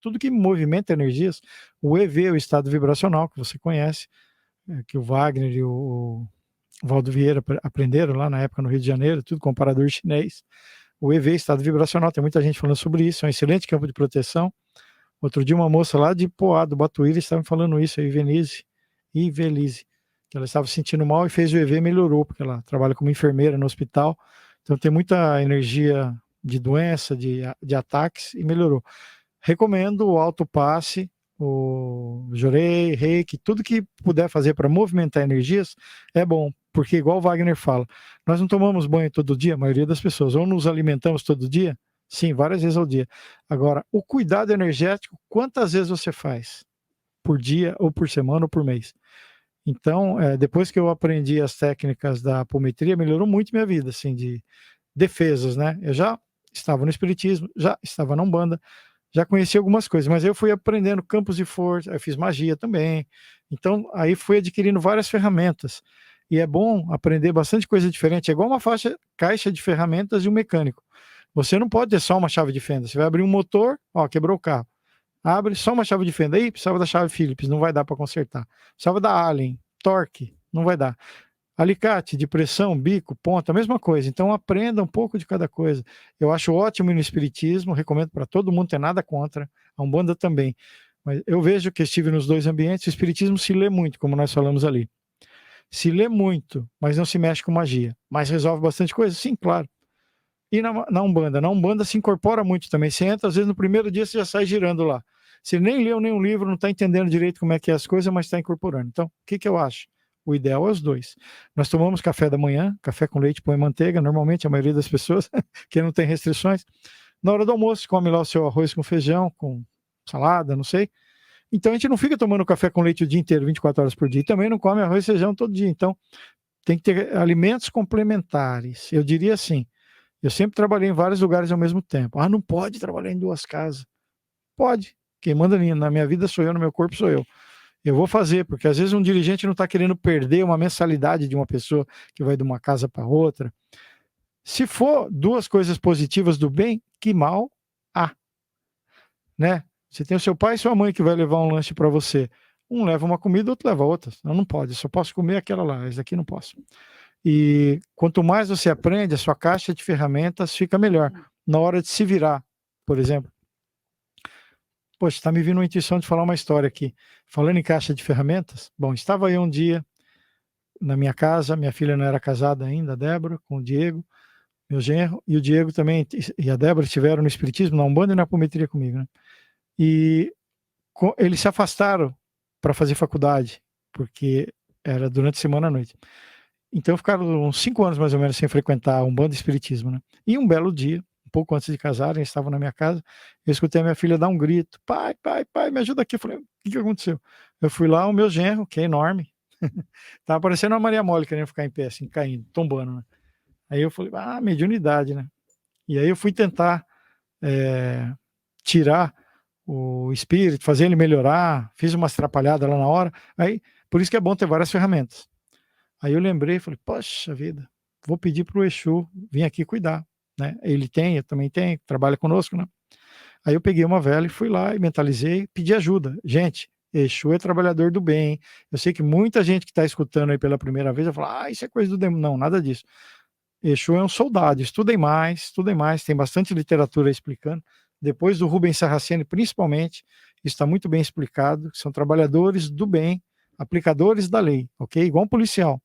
tudo que movimenta energias, o EV, o estado vibracional, que você conhece, que o Wagner e o Valdo Vieira aprenderam lá na época no Rio de Janeiro, tudo comparador chinês. O EV, estado vibracional, tem muita gente falando sobre isso, é um excelente campo de proteção. Outro dia uma moça lá de Poá, do Batuíra, estava me falando isso, a Ivelise, que ela estava se sentindo mal e fez o EV e melhorou, porque ela trabalha como enfermeira no hospital, então tem muita energia de doença, de ataques, e melhorou. Recomendo o autopasse, o Jorei, Reiki, tudo que puder fazer para movimentar energias é bom, porque igual o Wagner fala, nós não tomamos banho todo dia, a maioria das pessoas, ou nos alimentamos todo dia, sim, várias vezes ao dia. Agora, o cuidado energético, quantas vezes você faz? Por dia, ou por semana, ou por mês? Então, depois que eu aprendi as técnicas da apometria, melhorou muito minha vida, assim, de defesas, né? Eu já estava no espiritismo, já estava na Umbanda, já conheci algumas coisas, mas eu fui aprendendo campos de força, eu fiz magia também, então aí fui adquirindo várias ferramentas, e é bom aprender bastante coisa diferente, é igual uma caixa de ferramentas de um mecânico, você não pode ter só uma chave de fenda, você vai abrir um motor, ó, quebrou o carro, abre só uma chave de fenda, aí precisava da chave Phillips, não vai dar para consertar, precisava da Allen, torque, não vai dar, alicate de pressão, bico, ponta, a mesma coisa. Então aprenda um pouco de cada coisa. Eu acho ótimo no espiritismo, recomendo para todo mundo, tem nada contra, a Umbanda também. Mas eu vejo que estive nos dois ambientes, o espiritismo se lê muito, como nós falamos ali. Se lê muito, mas não se mexe com magia. Mas resolve bastante coisa? Sim, claro. E na Umbanda? Na Umbanda se incorpora muito também. Você entra, às vezes no primeiro dia você já sai girando lá. Você nem leu nenhum livro, não está entendendo direito como é que é as coisas, mas está incorporando. Então, o que eu acho? O ideal é os dois. Nós tomamos café da manhã, café com leite, pão e manteiga, normalmente a maioria das pessoas, que não tem restrições. Na hora do almoço, come lá o seu arroz com feijão, com salada, não sei. Então a gente não fica tomando café com leite o dia inteiro, 24 horas por dia. E também não come arroz e feijão todo dia. Então tem que ter alimentos complementares. Eu diria assim, eu sempre trabalhei em vários lugares ao mesmo tempo. Ah, não pode trabalhar em duas casas. Pode. Quem manda na minha vida sou eu, no meu corpo sou eu. Eu vou fazer, porque às vezes um dirigente não está querendo perder uma mensalidade de uma pessoa que vai de uma casa para outra. Se for duas coisas positivas do bem, que mal há, né? Você tem o seu pai e sua mãe que vai levar um lanche para você. Um leva uma comida, outro leva outra. Não pode, eu só posso comer aquela lá, essa aqui não posso. E quanto mais você aprende, a sua caixa de ferramentas fica melhor. Na hora de se virar, por exemplo. Poxa, está me vindo uma intuição de falar uma história aqui. Falando em caixa de ferramentas, bom, estava eu um dia na minha casa, minha filha não era casada ainda, a Débora, com o Diego, meu genro, e o Diego também, e a Débora estiveram no espiritismo, na Umbanda e na apometria comigo, né? E eles se afastaram para fazer faculdade, porque era durante a semana à noite. Então ficaram uns 5 anos mais ou menos sem frequentar a Umbanda e espiritismo, né? E um belo dia, um pouco antes de casarem, estavam na minha casa, eu escutei a minha filha dar um grito, pai, me ajuda aqui. Eu falei, o que aconteceu? Eu fui lá, o meu genro, que é enorme, tava parecendo uma Maria Mole, querendo ficar em pé, assim, caindo, tombando, né? Aí eu falei, mediunidade, né? E aí eu fui tentar tirar o espírito, fazer ele melhorar, fiz umas atrapalhadas lá na hora, aí, por isso que é bom ter várias ferramentas. Aí eu lembrei, falei, poxa vida, vou pedir pro Exu vir aqui cuidar, né? Ele tem, eu também tenho, trabalha conosco, né? Aí eu peguei uma vela e fui lá e mentalizei, pedi ajuda. Gente, Exu é trabalhador do bem. Eu sei que muita gente que está escutando aí pela primeira vez vai falar, isso é coisa do demônio. Não, nada disso. Exu é um soldado, estudem mais, tem bastante literatura explicando. Depois do Rubens Saraceni, principalmente, está muito bem explicado, são trabalhadores do bem, aplicadores da lei, ok? Igual um policial.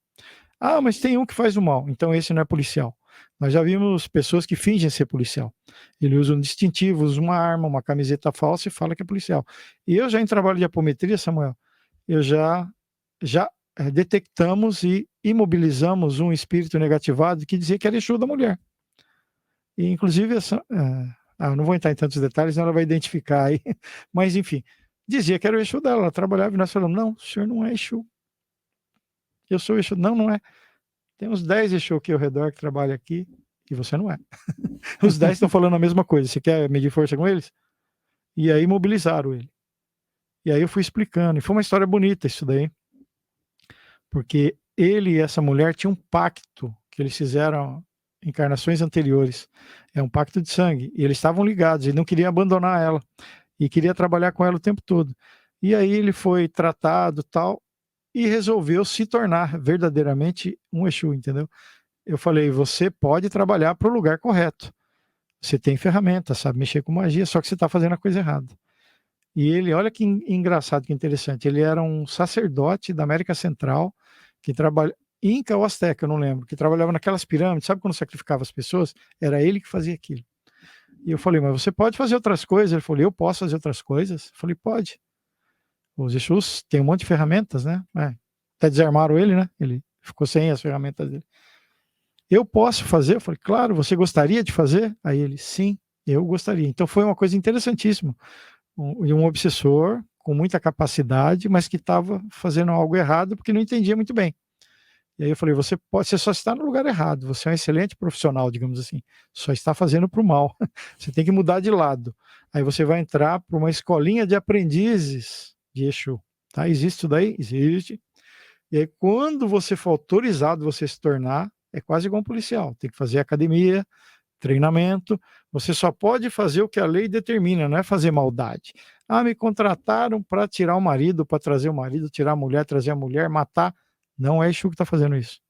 Ah, mas tem um que faz o mal, então esse não é policial. Nós já vimos pessoas que fingem ser policial. Ele usa um distintivo, usa uma arma, uma camiseta falsa e fala que é policial. E eu já em trabalho de apometria, Samuel, eu já detectamos e imobilizamos um espírito negativado que dizia que era Exu da mulher. E inclusive não vou entrar em tantos detalhes, senão ela vai identificar aí. Mas enfim, dizia que era o Exu dela, ela trabalhava e nós falamos, não, o senhor não é Exu. Eu sou Exu. Não, não é. Tem uns 10 Exu aqui ao redor que trabalham aqui e você não é. Os 10 estão falando a mesma coisa. Você quer medir força com eles? E aí mobilizaram ele. E aí eu fui explicando. E foi uma história bonita isso daí. Porque ele e essa mulher tinham um pacto que eles fizeram em encarnações anteriores. É um pacto de sangue. E eles estavam ligados e não queriam abandonar ela. e queria trabalhar com ela o tempo todo. E aí ele foi tratado, tal, e resolveu se tornar verdadeiramente um Exu, entendeu? Eu falei: "Você pode trabalhar para o lugar correto. Você tem ferramenta, sabe mexer com magia, só que você está fazendo a coisa errada". E ele, olha que engraçado, que interessante, ele era um sacerdote da América Central, que trabalha Inca ou Azteca, eu não lembro, que trabalhava naquelas pirâmides, sabe quando sacrificava as pessoas? Era ele que fazia aquilo. E eu falei: "Mas você pode fazer outras coisas?" Ele falou: "Eu posso fazer outras coisas?" Eu falei: "Pode. Os Exus têm um monte de ferramentas, né". Até desarmaram ele, né, ele ficou sem as ferramentas dele. "Eu posso fazer?" Eu falei: "Claro, você gostaria de fazer?" Aí ele: "Sim, eu gostaria". Então foi uma coisa interessantíssima. Um obsessor com muita capacidade, mas que estava fazendo algo errado, porque não entendia muito bem. E aí eu falei: "Você só está no lugar errado, você é um excelente profissional, digamos assim, só está fazendo para o mal, você tem que mudar de lado. Aí você vai entrar para uma escolinha de aprendizes de Exu, tá, existe isso daí? Existe. E aí quando você for autorizado, você se tornar, é quase igual um policial, tem que fazer academia, treinamento, você só pode fazer o que a lei determina, não é fazer maldade. Ah, me contrataram para tirar o marido, para trazer o marido, tirar a mulher, trazer a mulher, matar. Não é Exu que está fazendo isso,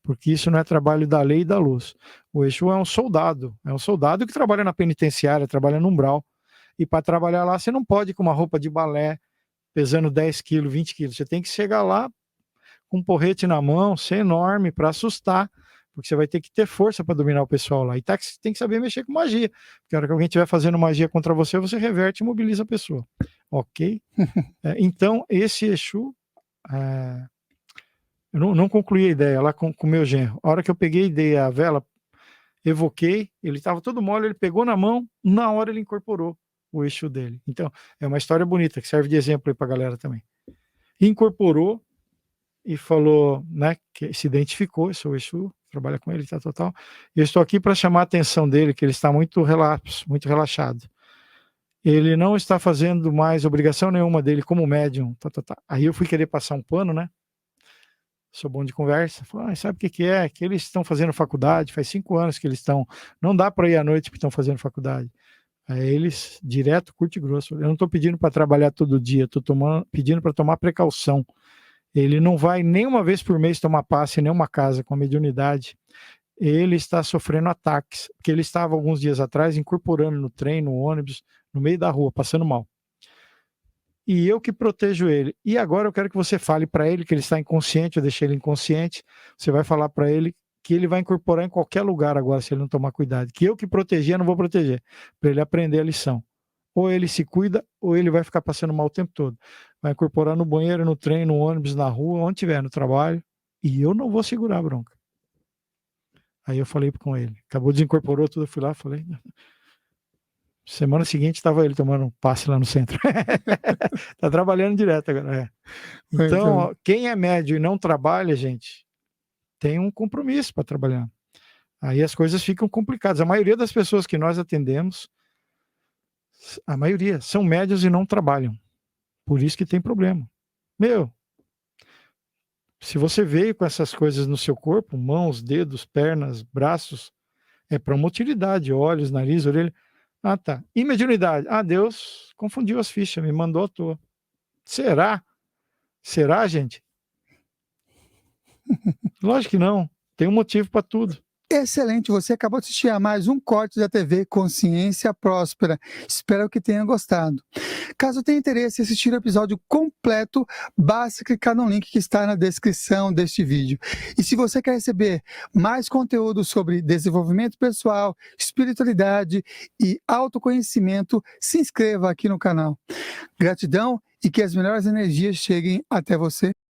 porque isso não é trabalho da lei e da luz. O Exu é um soldado que trabalha na penitenciária, trabalha no umbral, e para trabalhar lá você não pode ir com uma roupa de balé, pesando 10 quilos, 20 quilos, você tem que chegar lá com um porrete na mão, ser enorme para assustar, porque você vai ter que ter força para dominar o pessoal lá. E tem que saber mexer com magia, porque a hora que alguém estiver fazendo magia contra você, você reverte e mobiliza a pessoa. Ok? Então, esse Exu, eu não concluí a ideia lá com o meu genro. A hora que eu peguei e dei a vela, evoquei, ele estava todo mole, ele pegou na mão, na hora ele incorporou o Exu dele. Então, é uma história bonita, que serve de exemplo aí para a galera também. Incorporou, e falou, né, que se identificou: "Eu sou o Exu, trabalha com ele, tal, tal, tal. Eu estou aqui para chamar a atenção dele, que ele está muito relapso, muito relaxado. Ele não está fazendo mais obrigação nenhuma dele como médium, tá, tá, tá". Aí eu fui querer passar um pano, né, sou bom de conversa, falei: "Ah, sabe o que que é? Que eles estão fazendo faculdade, faz 5 anos que eles estão, não dá para ir à noite porque estão fazendo faculdade". Aí eles, direto, curto e grosso: "Eu não estou pedindo para trabalhar todo dia, estou pedindo para tomar precaução. Ele não vai nem uma vez por mês tomar passe em nenhuma casa com a mediunidade. Ele está sofrendo ataques, porque ele estava alguns dias atrás incorporando no trem, no ônibus, no meio da rua, passando mal. E eu que protejo ele. E agora eu quero que você fale para ele que ele está inconsciente, eu deixei ele inconsciente. Você vai falar para ele que ele vai incorporar em qualquer lugar agora, se ele não tomar cuidado. Que eu que protegi, eu não vou proteger, para ele aprender a lição. Ou ele se cuida, ou ele vai ficar passando mal o tempo todo. Vai incorporar no banheiro, no trem, no ônibus, na rua, onde tiver, no trabalho. E eu não vou segurar a bronca". Aí eu falei com ele. Acabou, desincorporou tudo, eu fui lá, falei. Semana seguinte estava ele tomando um passe lá no centro. Tá trabalhando direto agora. Então, quem é médio e não trabalha, gente, tem um compromisso para trabalhar. Aí as coisas ficam complicadas. A maioria das pessoas que nós atendemos, a maioria, são médios e não trabalham. Por isso que tem problema. Meu, se você veio com essas coisas no seu corpo, mãos, dedos, pernas, braços, é para uma utilidade, olhos, nariz, orelha. Ah, tá. E mediunidade? Ah, Deus confundiu as fichas, me mandou à toa. Será? Será, gente? Lógico que não. Tem um motivo para tudo. Excelente, você acabou de assistir a mais um corte da TV Consciência Próspera. Espero que tenha gostado. Caso tenha interesse em assistir o episódio completo, basta clicar no link que está na descrição deste vídeo. E se você quer receber mais conteúdo sobre desenvolvimento pessoal, espiritualidade e autoconhecimento, se inscreva aqui no canal. Gratidão e que as melhores energias cheguem até você.